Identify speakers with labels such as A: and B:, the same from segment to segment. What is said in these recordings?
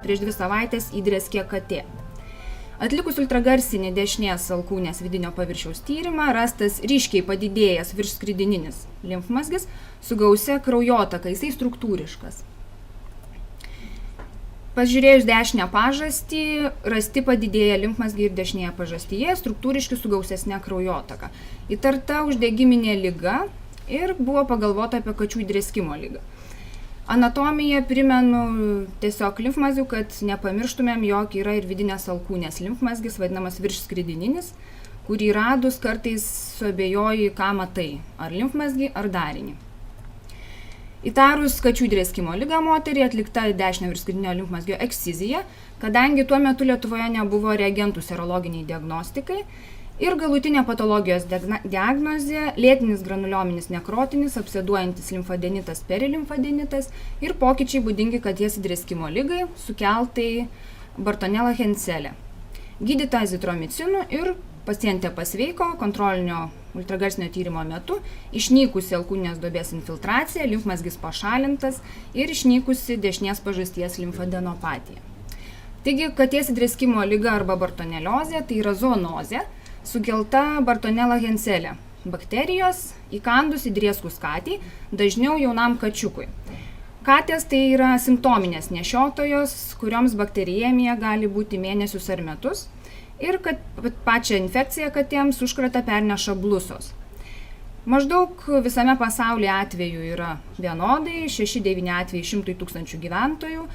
A: Prieš 2 savaitės įdrėskė katė. Atlikus ultragarsinį dešinės alkūnės vidinio paviršiaus tyrimą, rastas ryškiai padidėjęs viršskridininis limfmazgis su gausia kraujotaka, jisai struktūriškas. Pažiūrėjus dešinę pažastį, rasti padidėję limfmazgiai ir dešinėje pažastyje, struktūriški su gausesne kraujotaka. Įtarta uždegiminė liga ir buvo pagalvota apie kačių įdrėskimo ligą. Anatomiją primenu tiesiog limfmazgių, kad nepamirštumėm, jog yra ir vidinės alkūnės limfmazgis, vadinamas viršskridininis, kurį radus kartais suabejoji, ką matai, ar limfmazgį, ar darinį. Įtarus kačių įdrėskimo ligą moteriai atlikta dešinio viršskridinio limfmazgio ekscizija, kadangi tuo metu Lietuvoje nebuvo reagentų serologiniai diagnostikai, ir galutinė patologijos diagnozė – lėtinis granuliominis nekrotinis, apseduojantis limfadenitas, perilimfadenitas ir pokyčiai būdingi katies įdrėskimo ligai, sukeltai Bartonella hensele. Gydyta azitromicinu ir pacientė pasveiko kontrolinio ultragarsinio tyrimo metu, išnykusi alkūnės duobės infiltracija, limfmazgis pašalintas ir išnykusi dešinės pažasties limfadenopatija. Taigi, katies įdrėskimo liga arba bartoneliozė – tai yra zoonozė, sukelta Bartonella hensele bakterijos įkandus įdrėskus katei, dažniau jaunam kačiukui. Katės tai yra simptominės nešiotojos, kurioms bakteriemija gali būti mėnesius ar metus ir kad pačią infekciją katėms užkratą perneša blusos. Maždaug visame pasaulyje atvejų yra vienodai, 6-9 atvejai 100 000 gyventojų.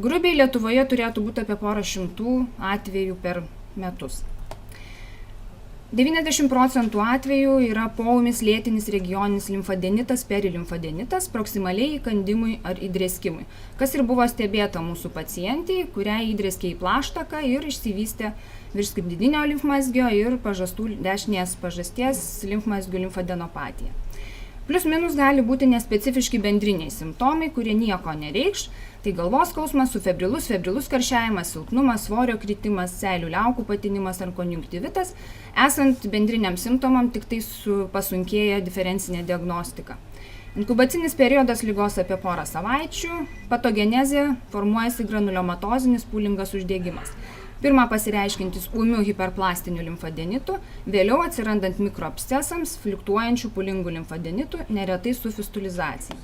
A: Grubiai Lietuvoje turėtų būti apie porą šimtų atvejų per metus. 90% atvejų yra poūmis lėtinis regioninis limfadenitas, perilimfadenitas, proksimaliai įkandimui ar įdrėskimui, kas ir buvo stebėta mūsų pacientei, kuriai įdrėskė į plaštaką ir išsivystė viršskridinio limfmazgio ir dešinės pažasties limfmazgių limfadenopatija. Plius minus gali būti nespecifiški bendriniai simptomai, kurie nieko nereikš. Tai galvos skausmas, sufebrilus karščiavimas, silpnumas, svorio kritimas, seilių liaukų patinimas ar konjunktivitas, esant bendriniam simptomam tik tai pasunkėja diferencinė diagnostika. Inkubacinis periodas ligos apie porą savaičių, patogenezė, formuojasi granulomatozinis pūlingas uždegimas. Pirma pasireiškintis ūmiu hiperplastiniu limfadenitu, vėliau atsirandant mikroabscesams, fluktuojančių pūlingų limfadenitų, neretai su fistulizacija.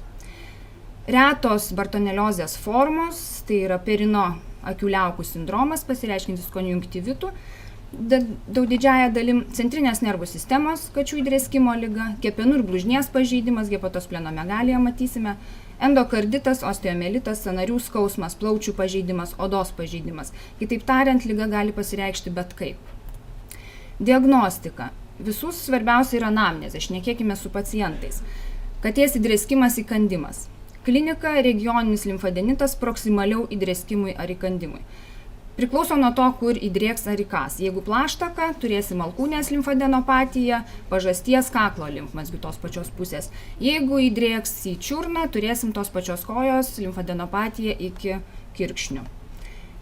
A: Retos bartoneliozės formos, tai yra perino akių liaukų sindromas, pasireiškintis konjunktivitu, didžiąja dalim centrinės nervų sistemos kačių įdrėskimo liga, kepenų ir blužnies pažeidimas, hepatosplenomegalija matysime, endokarditas, osteomelitas, sąnarių skausmas, plaučių pažeidimas, odos pažeidimas. Kitaip tariant, liga gali pasireikšti bet kaip. Diagnostika. Visų svarbiausia yra anamnezė, šnekėkime su pacientais. Katies įdrėskimas įkandimas. Klinika – regioninis limfadenitas proksimaliau įdrėskimui ar įkandimui. Priklauso nuo to, kur įdrėks ar įkas. Jeigu plaštaka, turėsim alkūnės limfadenopatiją, pažasties kaklo limfmazgių tos pačios pusės. Jeigu įdrėks į čiurną, turėsim tos pačios kojos limfadenopatiją iki kirkšnių.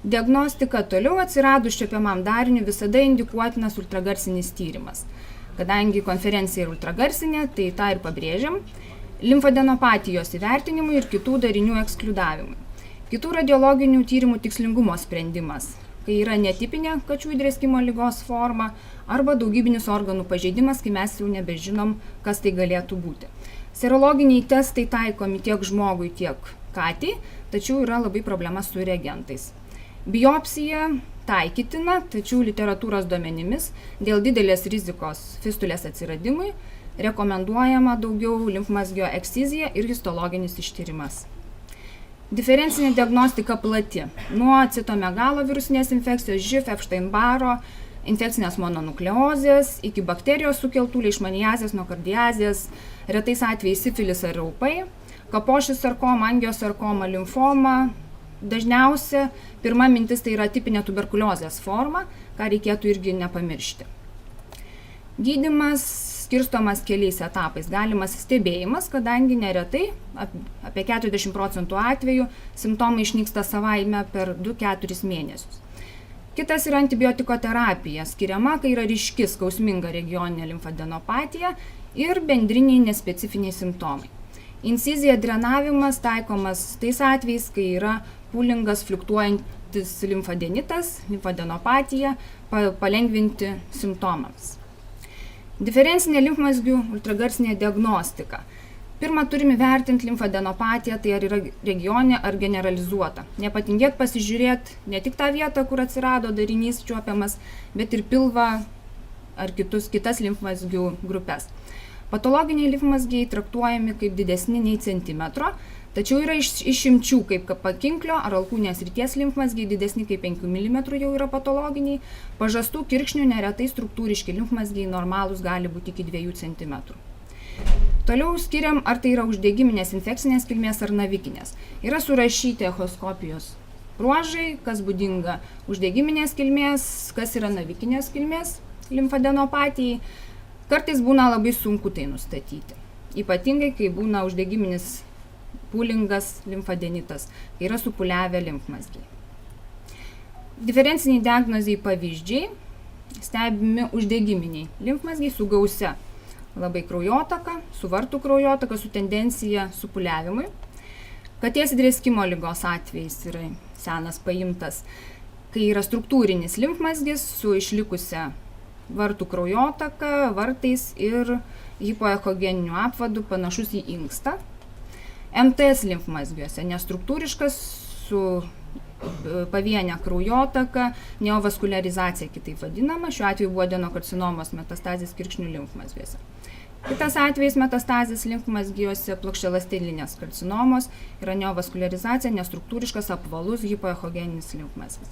A: Diagnostika toliau atsiradus čiopiamam dariniui visada indikuotinas ultragarsinis tyrimas. Kadangi konferencija yra ultragarsinė, tai tą ir pabrėžiam. Limfadenopatijos įvertinimui ir kitų darinių ekskliudavimui. Kitų radiologinių tyrimų tikslingumo sprendimas, kai yra netipinė kačių įdrėskimo ligos forma arba daugybinis organų pažeidimas, kai mes jau nebežinom, kas tai galėtų būti. Serologiniai testai taikomi tiek žmogui, tiek katei, tačiau yra labai problema su reagentais. Biopsija taikytina, tačiau literatūros duomenimis dėl didelės rizikos fistulės atsiradimui rekomenduojama daugiau limfmazgio ekscizija ir histologinis ištyrimas. Diferencinė diagnostika plati. Nuo citomegalo virusinės infekcijos, živ, Epstein-Barro, infekcinės mononukleozės, iki bakterijos sukeltų leišmaniazės, nokardiazės, retais atvejais sifilis ar raupai, kapošis sarkoma, angiosarkoma, limfoma. Dažniausia pirma mintis tai yra tipinė tuberkuliozės forma, ką reikėtų irgi nepamiršti. Gydymas skirstomas keliais etapais. Galimas stebėjimas, kadangi neretai, apie 40% atvejų, simptomai išnyksta savaime per 2-4 mėnesius. Kitas yra antibiotikoterapija, skiriama, kai yra ryški skausminga regioninė limfadenopatija ir bendriniai nespecifiniai simptomai. Incizija drenavimas taikomas tais atvejais, kai yra pūlingas fliuktuojantis limfadenitas, limfadenopatija, palengvinti simptomams. Diferencinė limfmazgių ultragarsinė diagnostika. Pirma, turime vertinti limfadenopatiją, tai ar yra regioninė ar generalizuota. Nepatingėt pasižiūrėti ne tik tą vietą, kur atsirado darinys čiuopiamas, bet ir pilvą ar kitas limfmazgių grupės. Patologiniai limfmazgiai traktuojami kaip didesni nei centimetro, tačiau yra išimčių, kaip pakinklio ar alkūnės srities limfmazgiai didesni kaip 5 mm jau yra patologiniai, pažastų kirkšnių neretai struktūriški limfmazgiai normalūs gali būti iki 2 cm. Toliau skiriam, ar tai yra uždegiminės infekcinės kilmės ar navikinės. Yra surašyti echoskopijos bruožai, kas būdinga uždegiminės kilmės, kas yra navikinės kilmės limfadenopatijai. Kartais būna labai sunku tai nustatyti. Ypatingai, kai būna uždegiminis pūlingas limfadenitas, kai yra supūliavę limfmazgiai. Diferenciniai diagnoziai pavyzdžiai, stebimi uždegiminiai limfmazgiai su gausia labai kraujotaka, su vartų kraujotaka, su tendencija supūliavimui. Katės drėskimo ligos atvejais yra senas paimtas, kai yra struktūrinis limfmazgis su išlikusia vartų kraujotaka, vartais ir hipoechogeniniu apvadu panašus į inkstą. MTS limfmazgiuose nestruktūriškas su pavienė kraujotaka, neovaskuliarizacija kitaip vadinama, šiuo atveju buvo adenokarcinomos metastazės kirkšnių limfmazgiuose. Kitas atvejis metastazės limfmazgiuose plokščialąstelinės karcinomos yra neovaskuliarizacija, nestruktūriškas apvalus hipoechogeninis limfmazgis.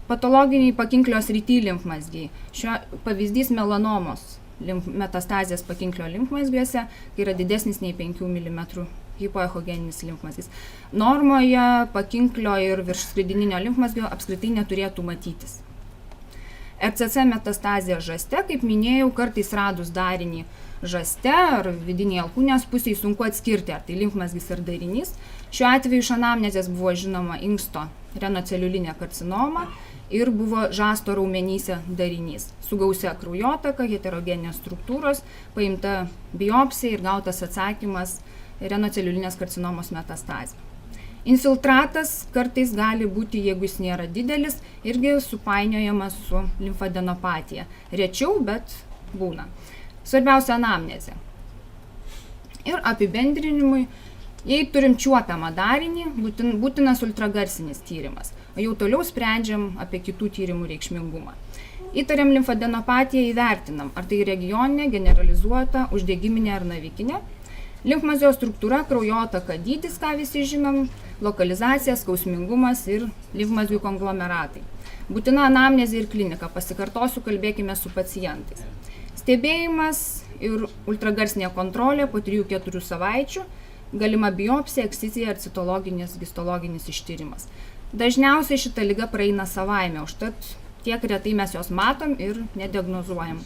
A: Patologiniai pakinklio srity limfmazgiai. Šiuo pavyzdys melanomos metastazės pakinklio limfmazgiuose, kai yra didesnis nei 5 mm hipoechogeninis limfmazgis. Normoje pakinklio ir viršskridininio limfmazgio apskritai neturėtų matytis. RCC metastazė žaste, kaip minėjau, kartais radus darinį žaste ar vidinėje alkūnės pusėje sunku atskirti, ar tai limfmazgis ar darinys. Šiuo atveju iš anamnezės buvo žinoma inksto renoceliulinė karcinoma ir buvo žasto raumenyse darinys. Su gausia kraujotaka, heterogeninės struktūros, paimta biopsija ir gautas atsakymas renoceliulinės karcinomos metastazė. Infiltratas kartais gali būti, jeigu jis nėra didelis, irgi supainiojamas su limfadenopatija. Rečiau, bet būna. Svarbiausia anamnezė. Ir apibendrinimui, jei turim čiuopiamą darinį, būtinas ultragarsinis tyrimas. O jau toliau sprendžiam apie kitų tyrimų reikšmingumą. Įtariam limfadenopatiją, įvertinam, ar tai regioninė, generalizuota, uždegiminė ar navikinė. Limfmazio struktūra, kraujotaka, dydis, ką visi žinom, lokalizacija, skausmingumas ir limfmazgių konglomeratai. Būtina anamnezė ir klinika, pasikartosiu, kalbėkime su pacientais. Stebėjimas ir ultragarsinė kontrolė po 3-4 savaičių, galima biopsija, ekscizija ar citologinis, histologinis ištyrimas. Dažniausiai šita liga praeina savaime, užtat tiek retai mes jos matom ir nediagnozuojam.